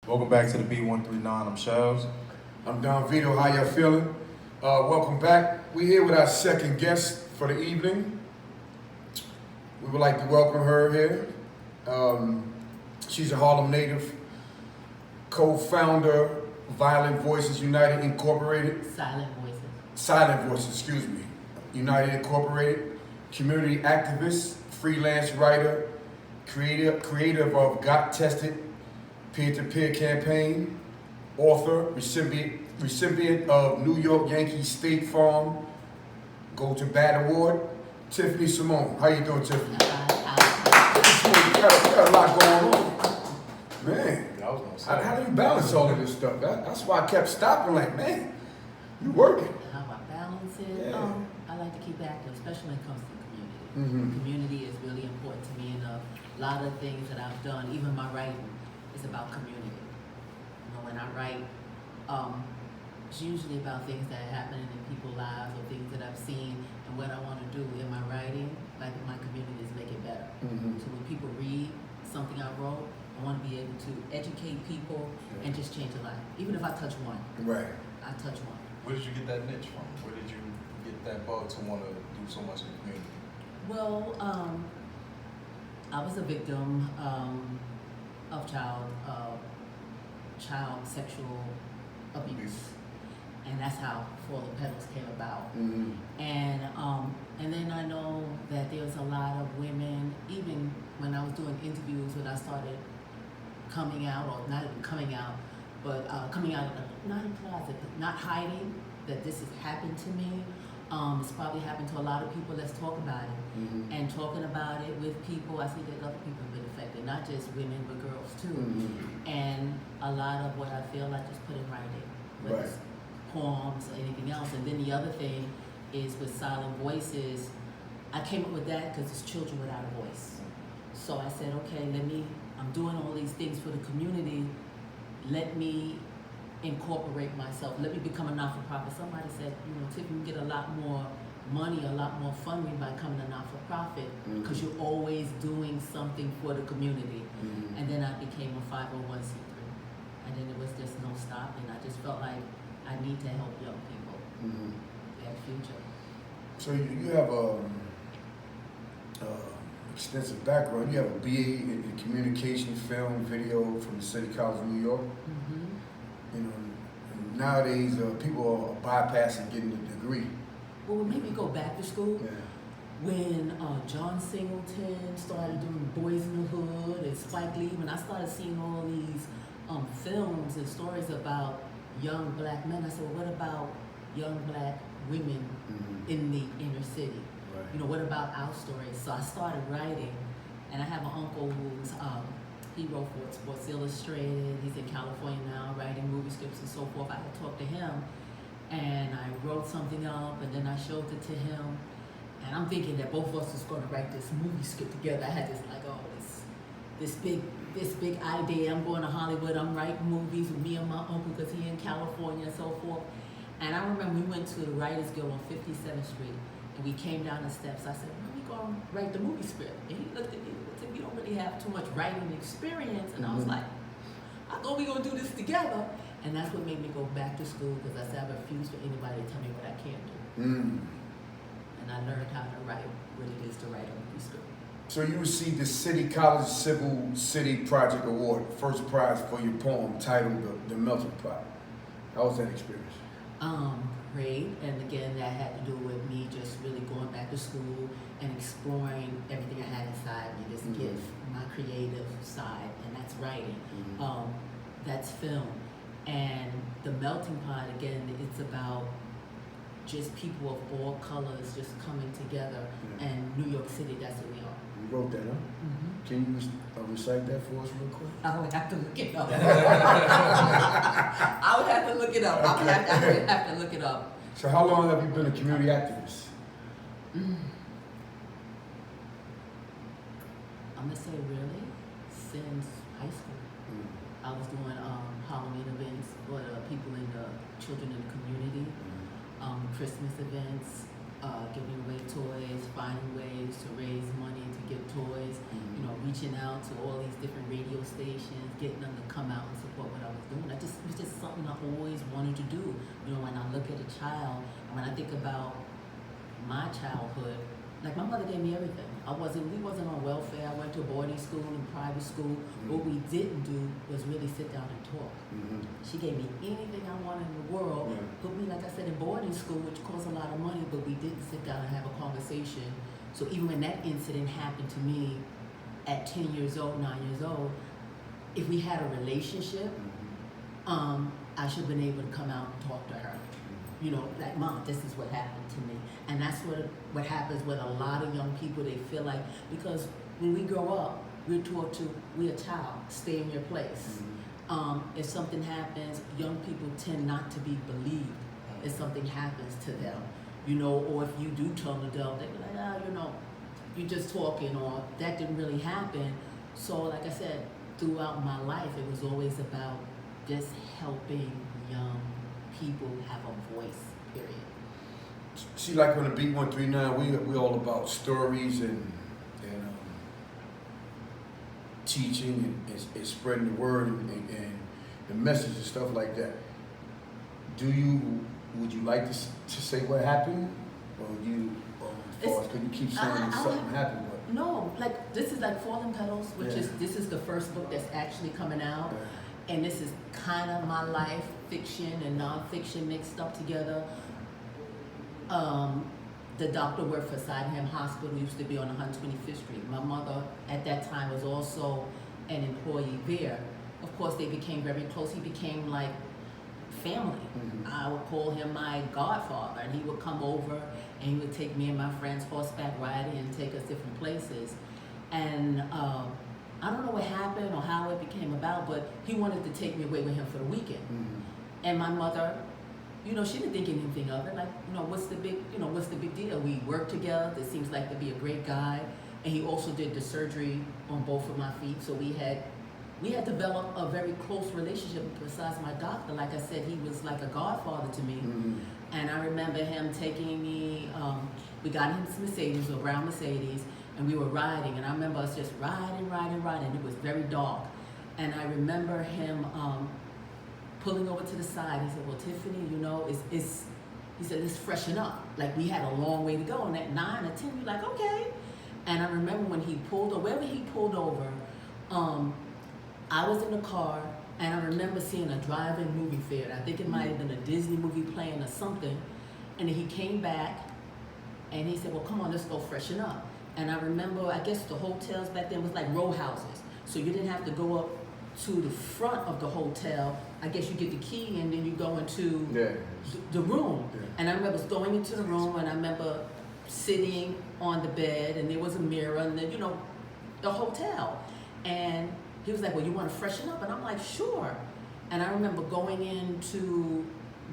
Welcome back to the B139. I'm Shells. I'm Don Vito. How y'all feeling? Welcome back. We're here with our second guest for the evening. We would like to welcome her here. She's a Harlem native, co-founder, Violent Voices United Incorporated. Silent Voices, excuse me. United Incorporated, community activist, freelance writer, creative of Got Tested peer-to-peer campaign, author, recipient of New York Yankees State Farm Go to Bat Award, Tiffany Simone. How you doing, Tiffany? You got a lot going on. Man, how do you balance all of this stuff? That's why I kept stopping like, man, you working. How I balance it? Yeah. I like to keep active, especially when it comes to the community. Mm-hmm. Community is really important to me, and a lot of things that I've done, even my writing, is about community. You know, when I write, it's usually about things that are happening in people's lives or things that I've seen, and what I want to do in my writing, like in my community, is make it better. Mm-hmm. So when people read something I wrote, I want to be able to educate people and just change a life. Even if I touch one, Right. I touch one. Where did you get that niche from? Where did you get that bug to want to do so much in the community? Well, I was a victim of child sexual abuse, and that's how For the Petals came about. Mm-hmm. And then I know that there's a lot of women, even when I was doing interviews, when I started coming out, or not even coming out, but coming out, not in closet, but not hiding that this has happened to me. It's probably happened to a lot of people. Let's talk about it. Mm-hmm. And talking about it with people, I see that other people have been affected, not just women, but girls too. Mm-hmm. And a lot of what I feel I just put in writing, whether it's poems or anything else. And then the other thing is with Silent Voices, I came up with that because it's children without a voice. So I said, okay, I'm doing all these things for the community, let me incorporate myself, let me become a not-for-profit. Somebody said, Tiffany, you get a lot more money, a lot more funding by becoming a not-for-profit because you're always doing something for the community. Mm-hmm. And then I became a 501c3. And then it was just no stopping. I just felt like I need to help young people. Mm-hmm. They have a future. So you have extensive background. You have a BA in communication, film, video from the City College of New York. Mm-hmm. And nowadays people are bypassing getting a degree. Well, what made me go back to school, Yeah. when John Singleton started doing Boys in the Hood and Spike Lee, when I started seeing all these films and stories about young black men, I said, well, what about young black women in the inner city? Right. What about our stories? So I started writing, and I have an uncle who's, he wrote for Sports Illustrated. He's in California now, writing movie scripts and so forth. I had talked to him, and I wrote something up, and then I showed it to him. And I'm thinking that both of us was going to write this movie script together. I had this this big idea. I'm going to Hollywood. I'm writing movies with me and my uncle because he's in California and so forth. And I remember we went to the Writers Guild on 57th Street, and we came down the steps. I said, "When we going to write the movie script?" And he looked at me and said, "We don't really have too much writing experience." And I was like, "I thought we going to do this together." And that's what made me go back to school, because I said I refuse for anybody to tell me what I can't do. And I learned how to write what it is to write a movie script. So you received the City College Civil City Project Award, first prize for your poem titled The Melting Pot. How was that experience? Great, and again, that had to do with me just really going back to school and exploring everything I had inside me, this gift, my creative side, and that's writing, that's film. And The Melting Pot, again, it's about just people of all colors just coming together, and New York City, that's what we are. You wrote that, huh? Mm-hmm. Can you recite that for us real quick? I would have to look it up. I would have to look it up. I would have to look it up. So how long have you been a community activist? I'm gonna say really since high school. I was doing Halloween events for people in the children in the community, Christmas events, giving away toys, finding ways to raise money to get toys, reaching out to all these different radio stations, getting them to come out and support what I always wanted to do. You know, when I look at a child, when I think about my childhood, like my mother gave me everything. We wasn't on welfare. I went to boarding school and private school. Mm-hmm. What we didn't do was really sit down and talk. Mm-hmm. She gave me anything I wanted in the world. Yeah. Put me, like I said, in boarding school, which cost a lot of money, but we didn't sit down and have a conversation. So even when that incident happened to me at 10 years old, 9 years old, if we had a relationship, I should have been able to come out and talk to her. You know, like, Mom, this is what happened to me. And that's what happens with a lot of young people. They feel like, because when we grow up, we're taught to, we're a child, stay in your place. If something happens, young people tend not to be believed if something happens to them. You know, or if you do turn adult, they be like, you know, you're just talking, or that didn't really happen. So like I said, throughout my life, it was always about just helping young people have a voice, period. See, like on the Beat 139, we all about stories and teaching and spreading the word and the message and stuff like that. Would you like to say what happened, or could you keep saying something happened? But no, like this is like Fallen Petals, which this is the first book that's actually coming out. And this is kind of my life, fiction and nonfiction mixed up together. The doctor worked for Sydenham Hospital, used to be on 125th Street. My mother at that time was also an employee there. Of course, they became very close. He became like family. I would call him my godfather, and he would come over and he would take me and my friends horseback riding and take us different places. And I don't know what happened or how it became about, but he wanted to take me away with him for the weekend. And my mother, you know, she didn't think anything of it. Like, you know, what's the big deal? We worked together. It seems like to be a great guy. And he also did the surgery on both of my feet. So we had developed a very close relationship. Besides my doctor, like I said, he was like a godfather to me. And I remember him taking me, we got him some Mercedes, a brown Mercedes, and we were riding. And I remember us just riding. It was very dark. And I remember him pulling over to the side. He said, well, Tiffany, you know, he said, let's freshen up. Like, we had a long way to go. And at 9 or 10, you're like, okay. And I remember when he pulled over, wherever he pulled over, I was in the car, and I remember seeing a drive-in movie theater. I think it might have been a Disney movie playing or something. And then he came back, and he said, well, come on, let's go freshen up. And I remember, I guess the hotels back then was like row houses. So you didn't have to go up to the front of the hotel. I guess you get the key, and then you go into the room. And I remember going into the room, and I remember sitting on the bed, and there was a mirror, and then, you know, the hotel. And he was like, well, you want to freshen up? And I'm like, sure. And I remember going into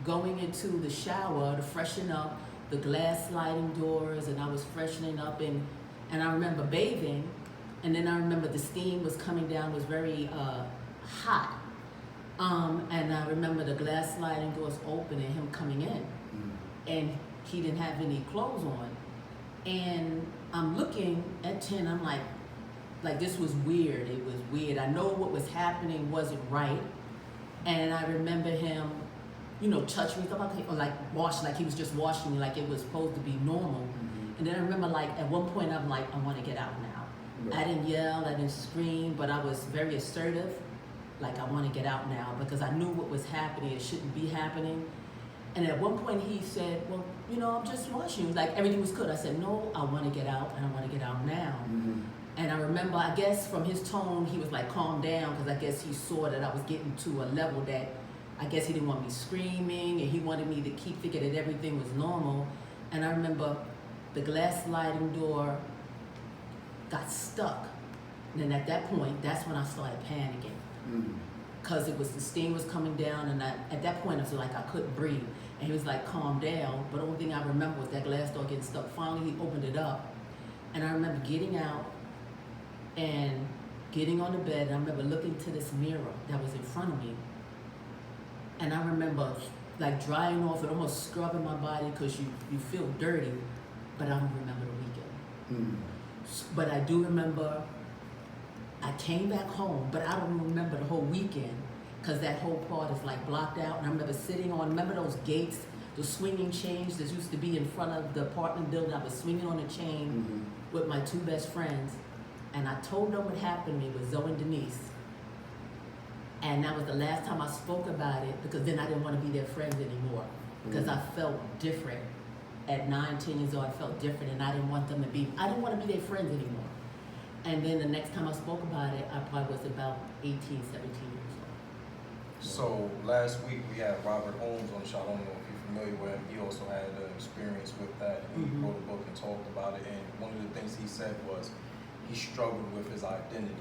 the shower to freshen up, the glass sliding doors, and I was freshening up, and I remember bathing, and then I remember the steam was coming down, was very hot. And I remember the glass sliding doors open and him coming in. And he didn't have any clothes on. And I'm looking at 10, I'm like this was weird. It was weird. I know what was happening wasn't right. And I remember him, you know, touch me, or like wash, like he was just washing me, like it was supposed to be normal. And then I remember, like, at one point I'm like, I want to get out now. I didn't yell, I didn't scream, but I was very assertive. Like, I want to get out now, because I knew what was happening. It shouldn't be happening. And at one point he said, well, you know, I'm just washing you. Like, everything was good. I said, no, I want to get out, and I want to get out now. And I remember, I guess from his tone, he was like, calm down, because I guess he saw that I was getting to a level that I guess he didn't want me screaming, and he wanted me to keep thinking that everything was normal. And I remember the glass sliding door got stuck. And then at that point, that's when I started panicking. Because the steam was coming down, and at that point, I was like, I couldn't breathe. And he was like, calm down. But the only thing I remember was that glass door getting stuck. Finally, he opened it up. And I remember getting out and getting on the bed. And I remember looking to this mirror that was in front of me. And I remember like drying off and almost scrubbing my body, because you feel dirty. But I don't remember the weekend. But I do remember I came back home, but I don't remember the whole weekend, because that whole part is like blocked out. And I remember sitting on, remember those gates, the swinging chains that used to be in front of the apartment building? I was swinging on a chain with my two best friends, and I told them what happened to me with Zoe and Denise. And that was the last time I spoke about it, because then I didn't want to be their friends anymore, because I felt different. At 9, 10 years old, I felt different, and I didn't want them to be, I didn't want to be their friends anymore. And then the next time I spoke about it, I probably was about 18, 17 years old. So last week we had Robert Holmes on the show. I don't know if you're familiar with him. He also had an experience with that. He wrote a book and talked about it. And one of the things he said was he struggled with his identity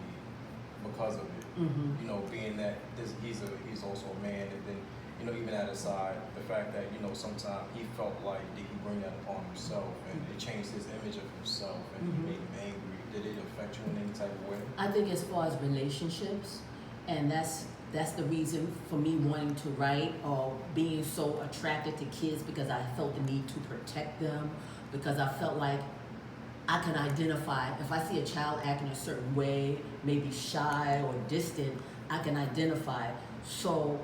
because of it. You know, being that he's also a man, and then, you know, even at his side, the fact that, you know, sometimes he felt like, did he bring that upon himself, and it changed his image of himself, and he made him angry. Did it affect you in any type of way? I think as far as relationships, and that's the reason for me wanting to write or being so attracted to kids, because I felt the need to protect them, because I felt like I can identify, if I see a child acting a certain way, maybe shy or distant, I can identify. So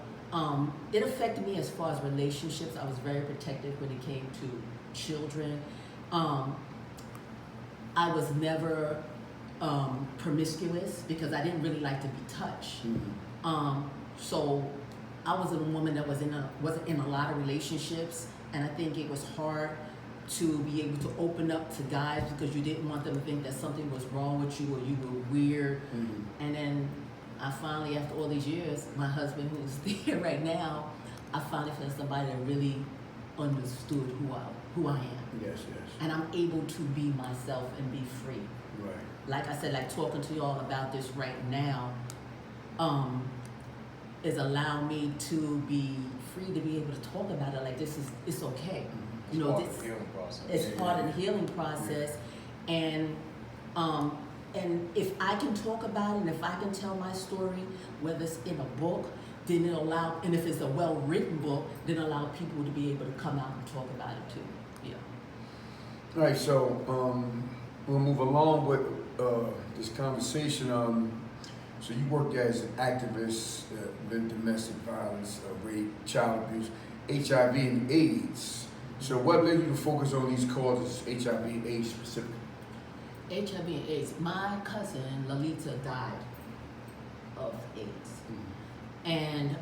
it affected me as far as relationships. I was very protective when it came to children. I was never promiscuous, because I didn't really like to be touched. So I was a woman that wasn't in a lot of relationships, and I think it was hard to be able to open up to guys, because you didn't want them to think that something was wrong with you or you were weird. And then I finally, after all these years, my husband, who's there right now, I finally found somebody that really understood who I am. Yes. And I'm able to be myself and be free. Right. Like I said, like talking to y'all about this right now, is allowing me to be free to be able to talk about it. Like, it's okay. It's You know, part of the healing process. it's part of the healing process, and if I can talk about it, and if I can tell my story, whether it's in a book, then it allow, and if it's a well-written book, then allow people to be able to come out and talk about it too. Yeah. All right, so we'll move along with this conversation. So you work as an activist with domestic violence, rape, child abuse, HIV, and AIDS. So what led you to focus on these causes, HIV and AIDS specifically? HIV and AIDS. My cousin Lalita died of AIDS, and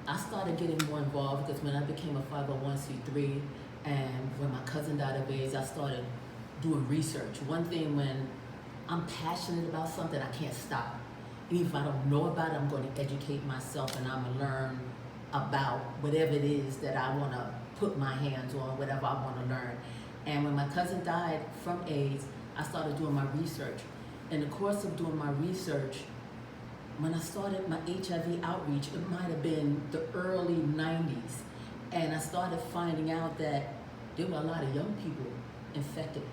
I started getting more involved, because when I became a 501c3, and when my cousin died of AIDS, I started doing research. One thing, when I'm passionate about something, I can't stop. Even if I don't know about it, I'm going to educate myself, and I'm going to learn about whatever it is that I want to put my hands on, whatever I want to learn. And when my cousin died from AIDS, I started doing my research. In the course of doing my research, when I started my HIV outreach, it might have been the early 90s. And I started finding out that there were a lot of young people infected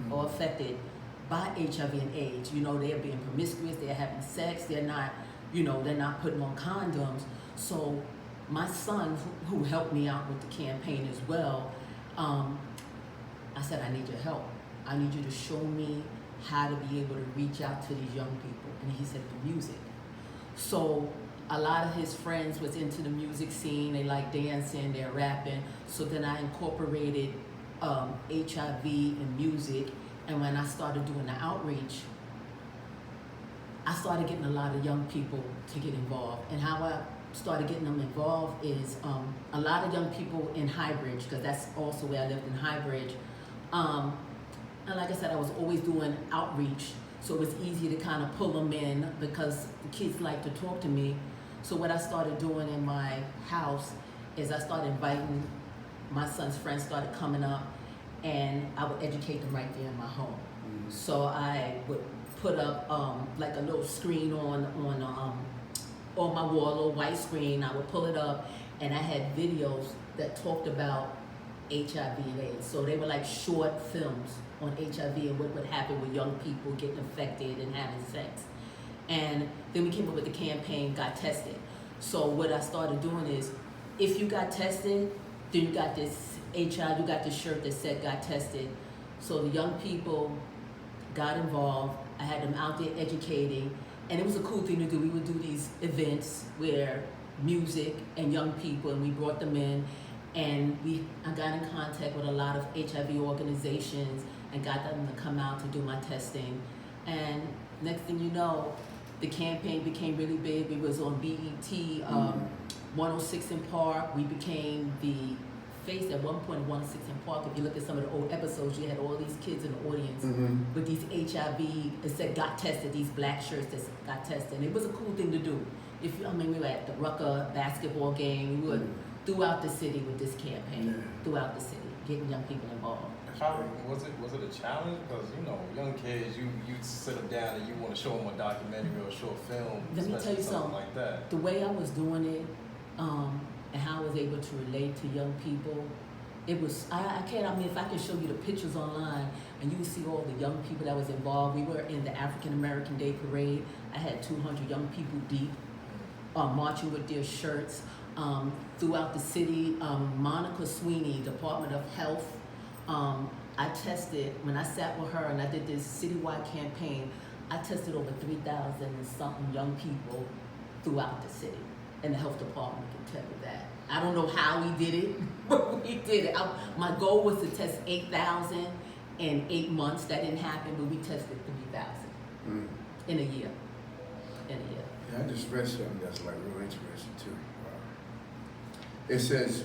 or affected by HIV and AIDS. You know, they're being promiscuous, they're having sex, they're not putting on condoms. So my son, who helped me out with the campaign as well, I said, I need your help. I need you to show me how to be able to reach out to these young people. And he said, the music. So a lot of his friends was into the music scene. They like dancing, they're rapping. So then I incorporated HIV and music. And when I started doing the outreach, I started getting a lot of young people to get involved. And how I started getting them involved is a lot of young people in Highbridge, because that's also where I lived, in Highbridge. And like I said, I was always doing outreach, so it was easy to kind of pull them in, because the kids like to talk to me. So what I started doing in my house is I started inviting my son's friends, started coming up, and I would educate them right there in my home. So I would put up like a little screen on my wall, a little white screen. I would pull it up, and I had videos that talked about HIV and AIDS. So they were like short films on HIV and what would happen with young people getting infected and having sex. And then we came up with the campaign, Got Tested. So what I started doing is, if you got tested, then you got this HIV, you got this shirt that said Got Tested. So the young people got involved. I had them out there educating, And it was a cool thing to do. We would do these events where music and young people, and we brought them in, and I got in contact with a lot of HIV organizations and got them to come out to do my testing. And next thing you know, the campaign became really big. We was on BET, 106 in Park. We became the face at one point of 106 in Park. If you look at some of the old episodes, you had all these kids in the audience with these HIV, it said got tested, these black shirts that got tested. And it was a cool thing to do. We were at the Rucker basketball game. We were throughout the city with this campaign, throughout the city, getting young people involved. How was it a challenge? Because young kids, you sit them down and you want to show them a documentary or a short film. Let me tell you something like that. The way I was doing it, and how I was able to relate to young people, it was if I can show you the pictures online and you can see all the young people that was involved. We were in the African American Day Parade. I had 200 young people deep, marching with their shirts throughout the city. Monica Sweeney, Department of Health. I tested, when I sat with her and I did this citywide campaign, I tested over 3,000 and something young people throughout the city. And the health department can tell you that. I don't know how we did it, but we did it. My goal was to test 8,000 in 8 months. That didn't happen, but we tested 3,000 in a year. Yeah, I just read something that's like real interesting too. It says,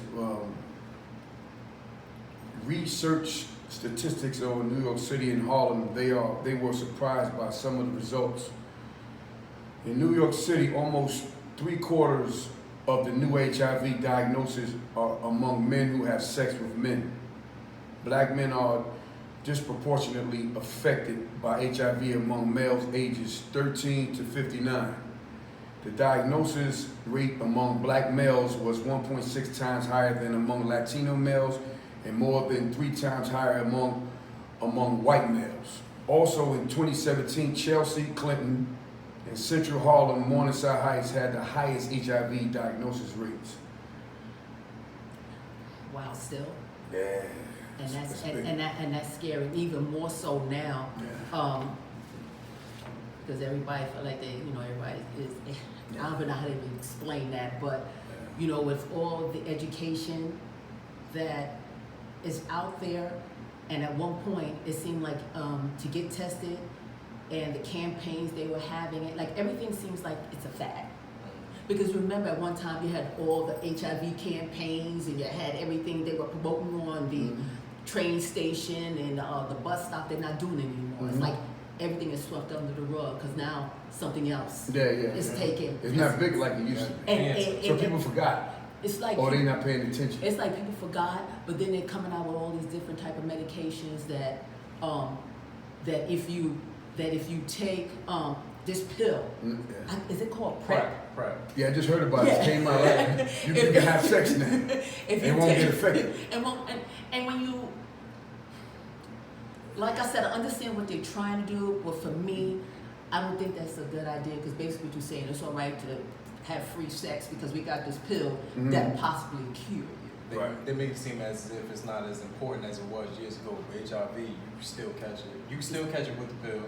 research statistics on New York City and Harlem, they were surprised by some of the results. In New York City, almost 3/4 of the new HIV diagnoses are among men who have sex with men. Black men are disproportionately affected by HIV among males ages 13 to 59. The diagnosis rate among black males was 1.6 times higher than among Latino males and more than 3 times higher among white males. Also in 2017, Chelsea, Clinton, and Central Harlem, Morningside Heights had the highest HIV diagnosis rates. Wow, still? Yeah. And that's scary, even more so now. Because everybody feel like everybody is, I don't know how to even explain that, but with all the education that is out there, and at one point it seemed like to get tested and the campaigns they were having, everything seems like it's a fad. Because remember, at one time you had all the HIV campaigns and you had everything they were promoting on the train station and the bus stop. They're not doing it anymore. It's like everything is swept under the rug because now something else is taken. It's not big like it used to be. So people forgot. It's like they're not paying attention. It's like people forgot, but then they're coming out with all these different type of medications that if you take this pill, is it called PrEP? PrEP. Yeah, I just heard about it. It came out like you can have sex now. It won't get affected. And when you, like I said, I understand what they're trying to do, but for me, I don't think that's a good idea because basically what you're saying, it's all right to have free sex because we got this pill that possibly cure you. They make it seem as if it's not as important as it was years ago. With HIV, you still catch it. You can still catch it with the pill,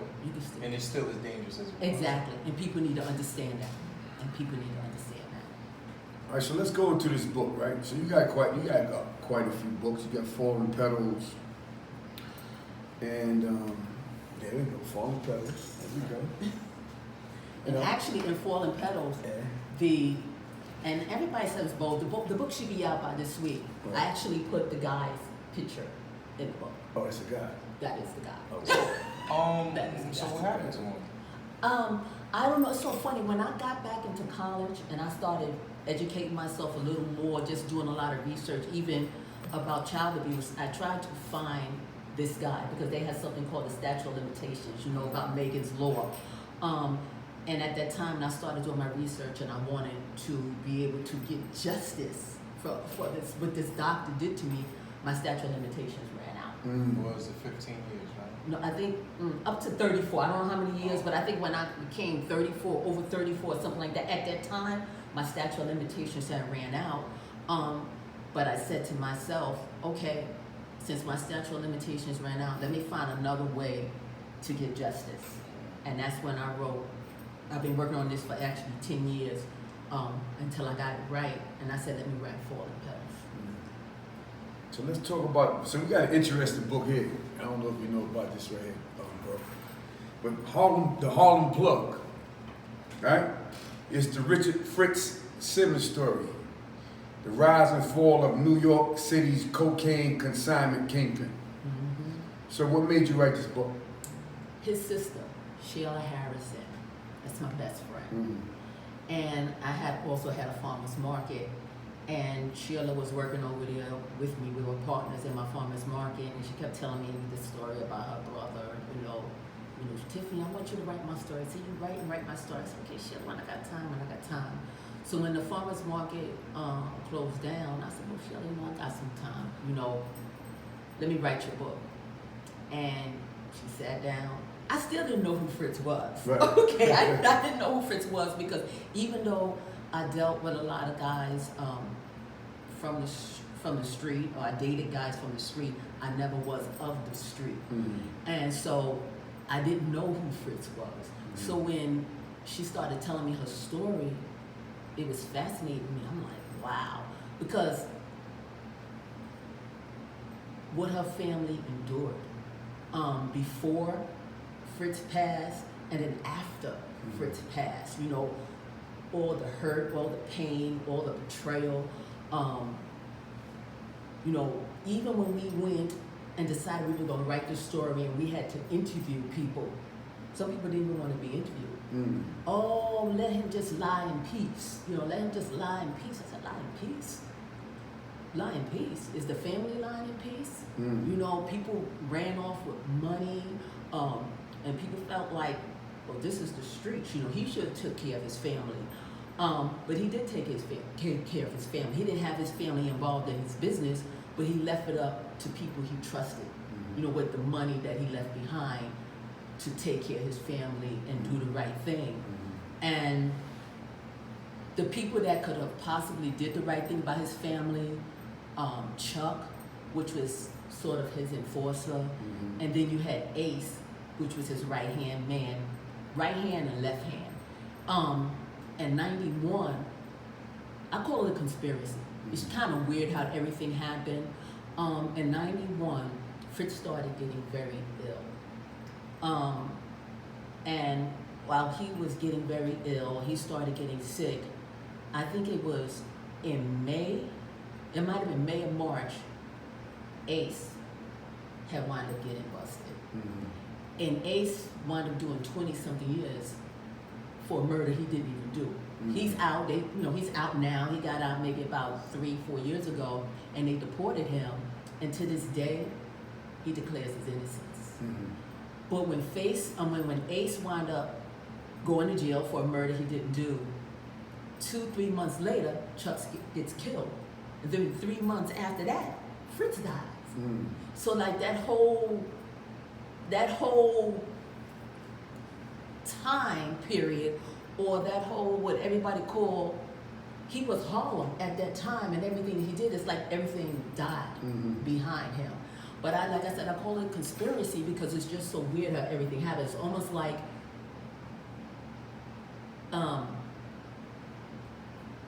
and it's still as dangerous as it was. Exactly, and people need to understand that. All right, so let's go into this book, right? So you got quite a few books. You got Fallen Petals, and there we go, Fallen Petals. There we go. And actually, in Fallen Petals, and everybody says bold. The book should be out by this week. Right. I actually put the guy's picture in the book. Oh, it's a guy. That is the guy. Okay. So what happened to him? I don't know. It's so funny. When I got back into college and I started educating myself a little more, just doing a lot of research, even about child abuse, I tried to find this guy because they had something called the statute of limitations. About Megan's Law. And at that time, I started doing my research, and I wanted to be able to get justice for this. What this doctor did to me, my statute of limitations ran out. Was it 15 years, right? No, I think up to 34. I don't know how many years, but I think when I became 34, over 34, something like that, at that time, my statute of limitations had ran out. But I said to myself, okay, since my statute of limitations ran out, let me find another way to get justice. And that's when I wrote I've been working on this for actually 10 years until I got it right. And I said, let me write Falling Petals. So let's talk about, so we got an interesting book here. I don't know if you know about this right here, bro. But the Harlem Plug, right? It's the Fritz Simmons story. The rise and fall of New York City's cocaine consignment kingpin. So what made you write this book? His sister, Sheila Harrison. That's my best friend. And I also had a farmer's market. And Sheila was working over there with me. We were partners in my farmer's market. And she kept telling me this story about her brother. Tiffany, I want you to write my story. So you write my story. I said, okay, Sheila, when I got time. So when the farmer's market closed down, I said, well, Sheila, I got some time. Let me write your book. And she sat down. I still didn't know who Fritz was. Right. Okay, I didn't know who Fritz was because even though I dealt with a lot of guys from the street, or I dated guys from the street, I never was of the street. And so I didn't know who Fritz was. So when she started telling me her story, it was fascinating me. I'm like, wow. Because what her family endured before Fritz passed and then after Fritz passed, all the hurt, all the pain, all the betrayal. Even when we went and decided we were going to write this story and we had to interview people, some people didn't even want to be interviewed. Oh, let him just lie in peace. Let him just lie in peace. I said, lie in peace? Lie in peace? Is the family lying in peace? People ran off with money, and people felt like, well, this is the streets. He should have took care of his family. But he did take care of his family. He didn't have his family involved in his business, but he left it up to people he trusted, with the money that he left behind to take care of his family and do the right thing. And the people that could have possibly did the right thing by his family, Chuck, which was sort of his enforcer, and then you had Ace, which was his right-hand man, right hand and left hand. In 91, I call it a conspiracy. It's kind of weird how everything happened. In 91, Fritz started getting very ill. And while he was getting very ill, he started getting sick. I think it was in May, it might have been May or March, Ace had wound up getting busted. And Ace wound up doing 20-something years for a murder he didn't even do. He's out. He's out now. He got out maybe about 3-4 years ago, and they deported him. And to this day, he declares his innocence. But when Ace wound up going to jail for a murder he didn't do, 2-3 months later, Chuck gets killed. And then 3 months after that, Fritz dies. So like that whole time period, or that whole, what everybody call, he was Harlem at that time, and everything he did, it's like everything died behind him. But like I said, I call it conspiracy because it's just so weird how everything happens. It's almost like,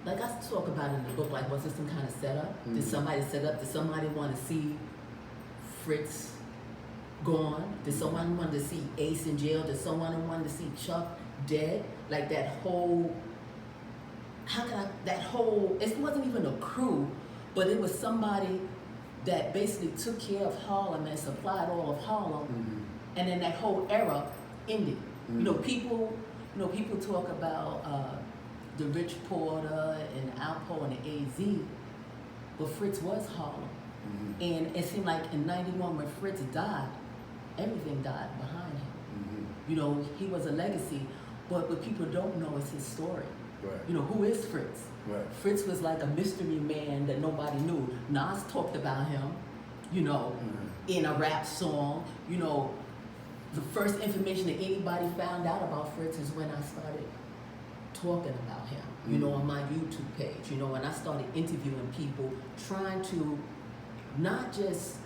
like I talk about in the book, like, was this some kind of setup? Did somebody set up? Did somebody want to see Fritz gone? Did someone want to see Ace in jail? Did someone want to see Chuck dead? Like that whole, it wasn't even a crew, but it was somebody that basically took care of Harlem and supplied all of Harlem, and then that whole era ended. People talk about the Rich Porter and Alpo and the AZ, but Fritz was Harlem. And it seemed like in 91 when Fritz died, everything died behind him. He was a legacy, but what people don't know is his story. Right. Who is Fritz? Right. Fritz was like a mystery man that nobody knew. Nas talked about him, in a rap song. The first information that anybody found out about Fritz is when I started talking about him, on my YouTube page, when I started interviewing people, trying to not just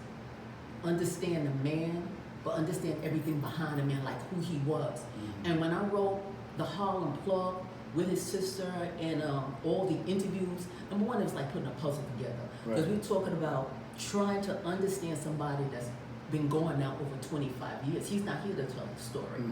understand the man, but understand everything behind the man, like who he was. And when I wrote the Harlem Plug with his sister and all the interviews, number one, it was like putting a puzzle together. Because we're talking about trying to understand somebody that's been going now over 25 years. He's not here to tell the story.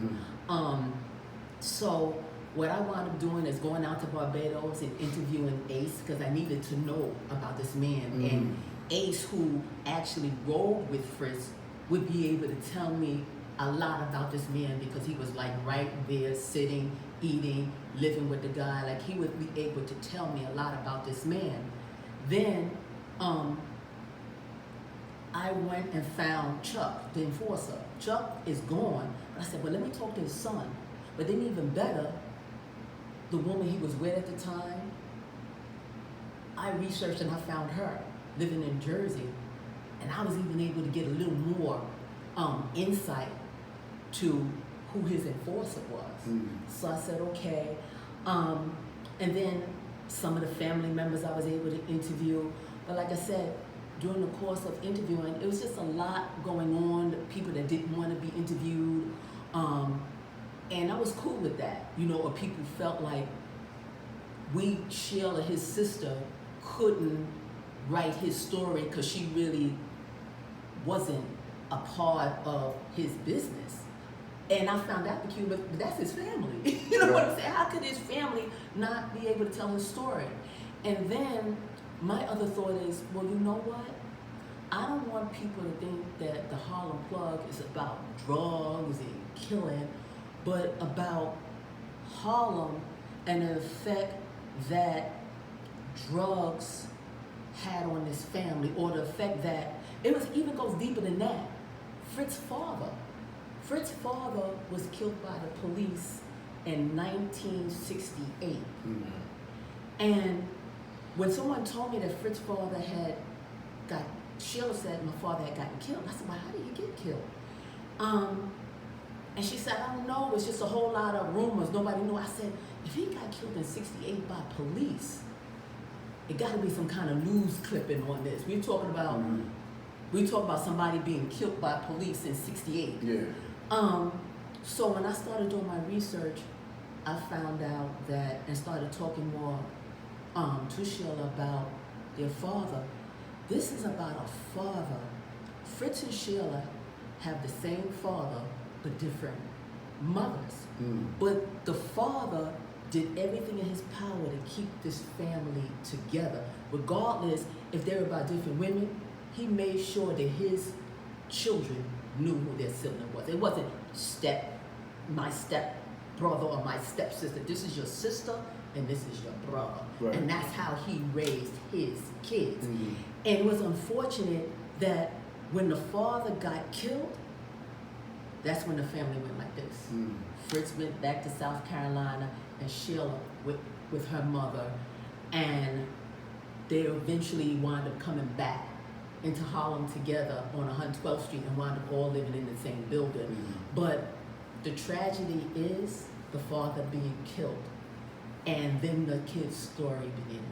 So what I wound up doing is going out to Barbados and interviewing Ace because I needed to know about this man. And Ace, who actually rode with Fritz, would be able to tell me a lot about this man because he was like right there sitting, eating, living with the guy. Like he would be able to tell me a lot about this man. Then I went and found Chuck, the enforcer. Chuck is gone. But I said, well, let me talk to his son. But then even better, the woman he was with at the time, I researched and I found her living in Jersey. And I was even able to get a little more insight to who his enforcer was. So I said, okay. And then some of the family members I was able to interview. But like I said, during the course of interviewing, it was just a lot going on, people that didn't want to be interviewed. And I was cool with that, you know, or people felt like Sheila, his sister, couldn't write his story because she really wasn't a part of his business. And I found out the Cuban, but that's his family. You know what I'm saying? How could his family not be able to tell his story? And then my other thought is, well, you know what? I don't want people to think that the Harlem Plug is about drugs and killing, but about Harlem and the effect that drugs had on this family, or the effect that, it was even goes deeper than that. Fritz's father was killed by the police in 1968. And when someone told me that Fritz's father Sheila said my father had gotten killed. I said, well, how did he get killed? And she said, I don't know, it's just a whole lot of rumors, nobody knew. I said, if he got killed in 68 by police, it gotta be some kind of news clipping on this. We're talking about somebody being killed by police in 68. So when I started doing my research, I found out that, and started talking more to Sheila about their father. This is about a father. Fritz and Sheila have the same father, but different mothers. But the father did everything in his power to keep this family together. Regardless if they were by different women, he made sure that his children knew who their sibling was. It wasn't my step brother or my stepsister. This is your sister and this is your brother. And that's how he raised his kids. And it was unfortunate that when the father got killed, that's when the family went like this. Fritz went back to South Carolina and Sheila with her mother, and they eventually wound up coming back into Harlem together on 112th Street and wound up all living in the same building. But the tragedy is the father being killed, and then the kid's story begins.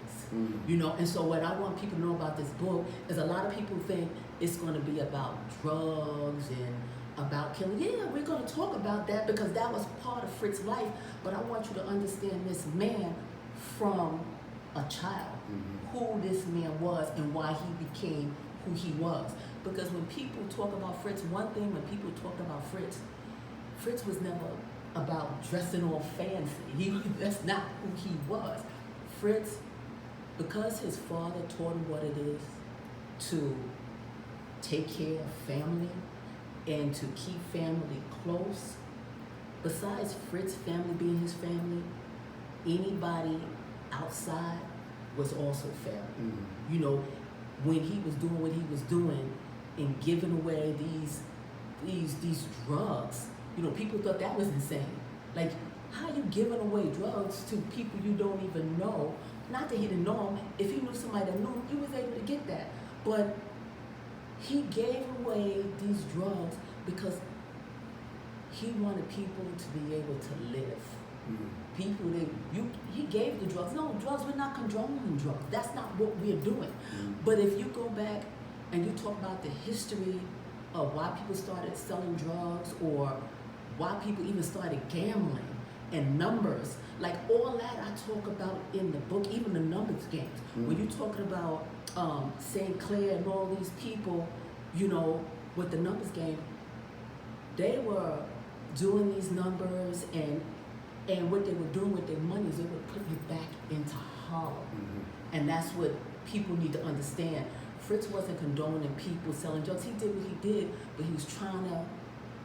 You know, and so what I want people to know about this book is a lot of people think it's going to be about drugs and about killing. Yeah, we're going to talk about that because that was part of Fritz's life, but I want you to understand this man from a child, who this man was and why he became who he was. Because when people talk about Fritz, one thing when people talk about Fritz was never about dressing all fancy. That's not who he was. Fritz, because his father taught him what it is to take care of family and to keep family close, besides Fritz's family being his family, anybody outside was also family. You know, when he was doing what he was doing and giving away these drugs, you know, people thought that was insane. Like, how you giving away drugs to people you don't even know? Not that he didn't know them. If he knew somebody that knew him, he was able to get that. But he gave away these drugs because he wanted people to be able to live. He gave the drugs. No, drugs, we're not condoning drugs. That's not what we're doing. But if you go back and you talk about the history of why people started selling drugs or why people even started gambling, and numbers. Like all that I talk about in the book, even the numbers games. When you're talking about St. Clair and all these people, you know, with the numbers game, they were doing these numbers and what they were doing with their money is they were putting it back into Harlem. And that's what people need to understand. Fritz wasn't condoning people selling drugs. He did what he did, but he was trying to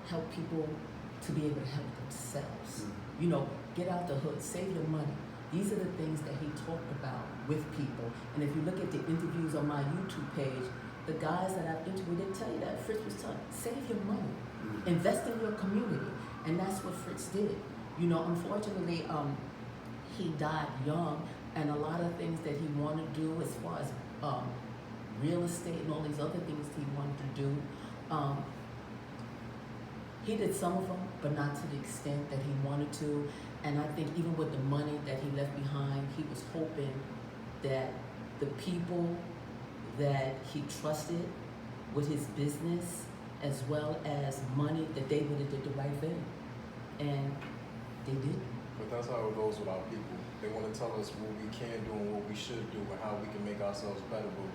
help people to be able to help themselves. You know, get out the hood, save your money. These are the things that he talked about with people. And if you look at the interviews on my YouTube page, the guys that I've interviewed, they tell you that Fritz was telling, save your money, invest in your community. And that's what Fritz did. You know, unfortunately, he died young, and a lot of things that he wanted to do as far as real estate and all these other things he wanted to do, he did some of them, but not to the extent that he wanted to. And I think even with the money that he left behind, he was hoping that the people that he trusted with his business as well as money, that they would have did the right thing. And they did. But that's how it goes with our people. They want to tell us what we can do and what we should do and how we can make ourselves better, but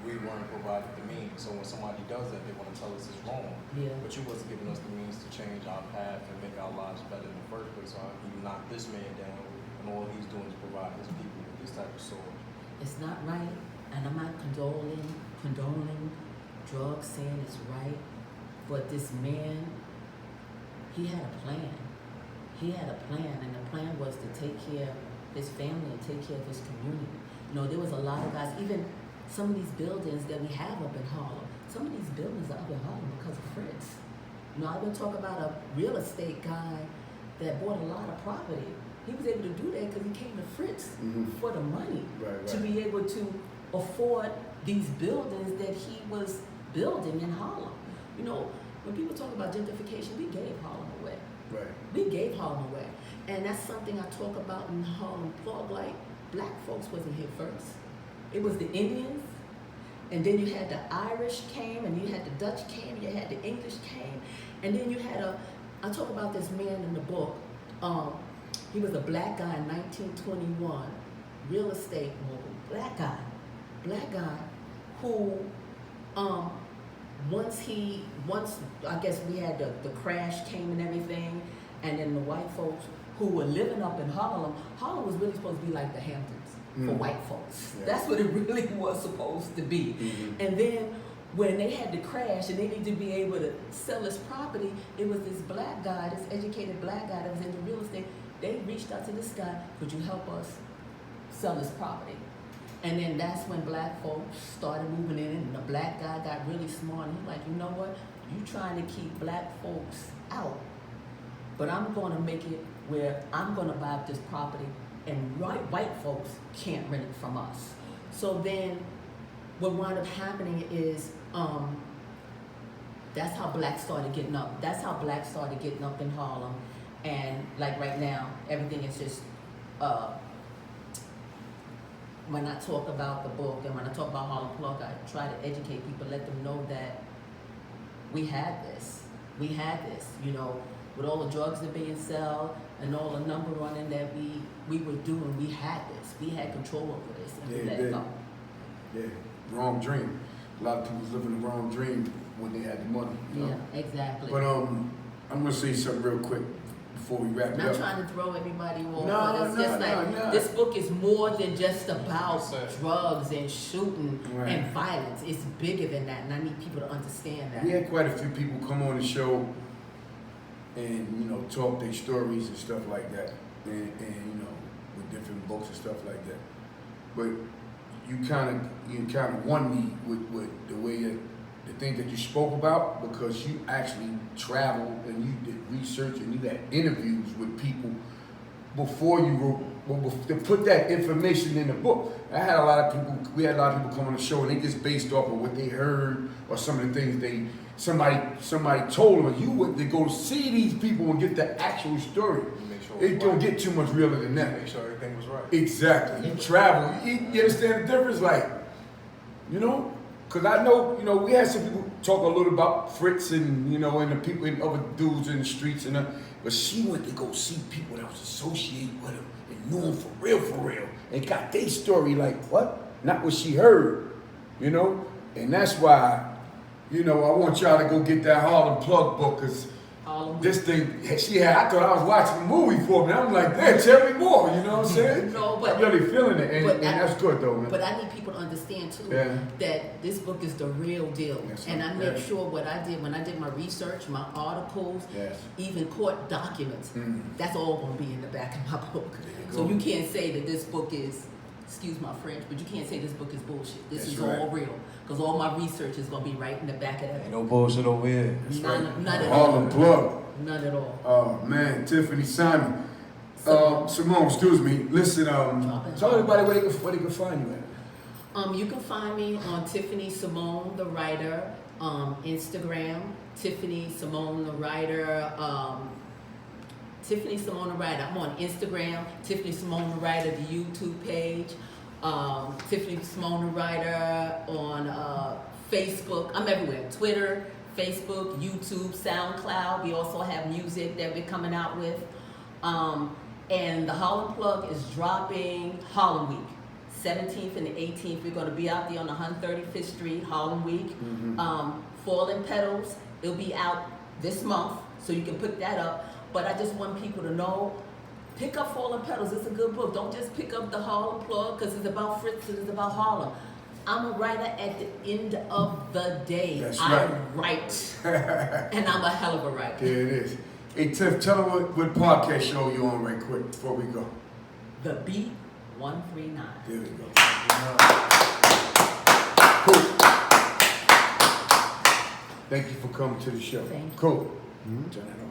we weren't provided the means. So when somebody does that, they want to tell us it's wrong. Yeah. But you wasn't giving us the means to change our path and make our lives better in the first place. So how can you knock this man down and all he's doing is provide his people with this type of sword? It's not right, and I'm not condoning drugs, saying it's right, but this man, he had a plan. He had a plan, and the plan was to take care of his family and take care of his community. You know, there was a lot of guys, even some of these buildings that we have up in Harlem, some of these buildings are up in Harlem because of Fritz. You know, I've been talking about a real estate guy that bought a lot of property. He was able to do that because he came to Fritz for the money to be able to afford these buildings that he was building in Harlem. You know, when people talk about gentrification, we gave Harlem away. Right. We gave Harlem away. And that's something I talk about in Harlem Plug, like black folks wasn't here first. It was the Indians, and then you had the Irish came, and you had the Dutch came, you had the English came, and then you had I talk about this man in the book. He was a black guy in 1921, real estate mogul, black guy who, once I guess we had the crash came and everything, and then the white folks who were living up in Harlem was really supposed to be like the Hamptons for white folks. Yeah. That's what it really was supposed to be. And then when they had the crash and they needed to be able to sell this property, it was this black guy, this educated black guy that was into real estate. They reached out to this guy, could you help us sell this property? And then that's when black folks started moving in, and the black guy got really smart, and he's like, you know what, you trying to keep black folks out, but I'm gonna make it where I'm gonna buy up this property and white folks can't rent it from us. So then what wound up happening is, that's how blacks started getting up. That's how blacks started getting up in Harlem. And like right now, everything is just, when I talk about the book and when I talk about Harlem Plug, I try to educate people, let them know that we had this, you know, with all the drugs that being sold and all the number running that we were doing, we had this. We had control over this, and we let it go. Yeah, wrong dream. A lot of people was living the wrong dream when they had the money. You know? Yeah, exactly. But I'm gonna say something real quick before we wrap it up. Not trying to throw everybody off, but it's just like this book is more than just about drugs and shooting and violence. It's bigger than that, and I need people to understand that. We had quite a few people come on the show and, you know, talk their stories and stuff like that, and you know, with different books and stuff like that. But you kind of won me with the way that the things that you spoke about, because you actually traveled and you did research and you had interviews with people before you wrote, to put that information in the book. We had a lot of people come on the show and they just based off of what they heard or some of the things somebody told them. They go see these people and get the actual story. It don't get too much realer than that. Make sure everything was right. Exactly. You travel. You understand the difference? Like, you know? because I know, we had some people talk a little about Fritz and, and the people and other dudes in the streets but she went to go see people that was associated with him and knew him for real, and got their story like, what? Not what she heard, And that's why, I want y'all to go get that Harlem Plug book, because this thing, I thought I was watching a movie for me. I'm like, damn, tell me more, you know what I'm saying? No, but I'm really feeling it, and that's good though, man. But I need people to understand too that this book is the real deal. Yes, and I make sure what I did when I did my research, my articles, even court documents, that's all gonna be in the back of my book. So you can't say that this book is, excuse my French, but you can't say this book is bullshit. This is all real. Because all my research is going to be right in the back of that. Ain't no bullshit over here. None at all. Harlem Plug. None at all. Oh, man. Tiffany Simone. Simone, excuse me. Listen, tell everybody where they can find you at. You can find me on Tiffany Simone, the writer, Instagram, Tiffany Simone, the writer, Tiffany Simone, the writer. I'm on Instagram, Tiffany Simone, the writer, the YouTube page. Tiffany Simone, the writer on Facebook. I'm everywhere. Twitter, Facebook, YouTube, SoundCloud. We also have music that we're coming out with. And the Harlem Plug is dropping Harlem Week. 17th and the 18th. We're going to be out there on 135th Street, Harlem Week. Falling Petals. It'll be out this month, so you can pick that up. But I just want people to know, pick up Fallen Petals. It's a good book. Don't just pick up the Harlem Plug, because it's about Fritz and it's about Harlem. I'm a writer at the end of the day. That's I write. And I'm a hell of a writer. There it is. Hey, Tiff, tell them what podcast show you on right quick before we go. The Beat 139. There we go. Cool. Thank you for coming to the show. Thank you. Cool. Turn that on.